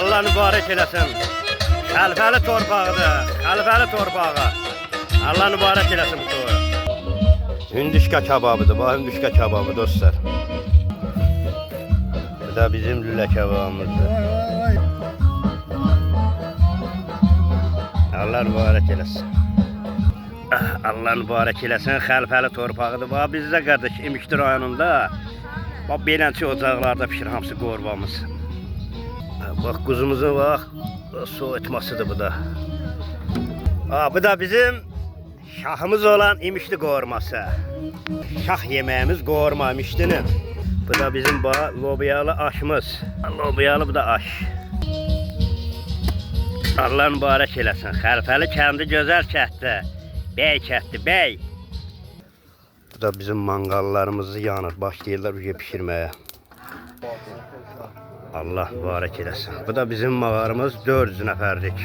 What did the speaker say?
Allah mübarək eləsin. Xəlfəli torpağıdır, xəlfəli torpağı. Allah mübarək eləsin bu toyu. Hündüşka kebabıdır, bu hündüşka kebabı dostlar. Bu da bizim lülə kebabımızdır. Allah mübarək eləsin. Allah mübarək eləsin, xəlfəli torpağıdır. Bax, bizdə qardaş İmişli rayonunda bax, beləncə ocaqlarda pişir hamısı qorbamız. Bax, quzumuzun bax, soğutmasıdır bu da. Bu da bizim şahımız olan İmişli qoğurması. Şah yeməyimiz qoğurma İmişlinin. Bu da bizim bax, lobiyalı aşımız. Lobiyalı bu da aş. Allah mübarək eləsin. Xəlfəli kəndi gözəl kənddə. Bəy kəndi, bəy. Bu da bizim mangallarımız yanır. Başlayırlar bu pişirməyə. Allah mübarək eləsin. Bu da bizim mağarımız 400 nəfərlik.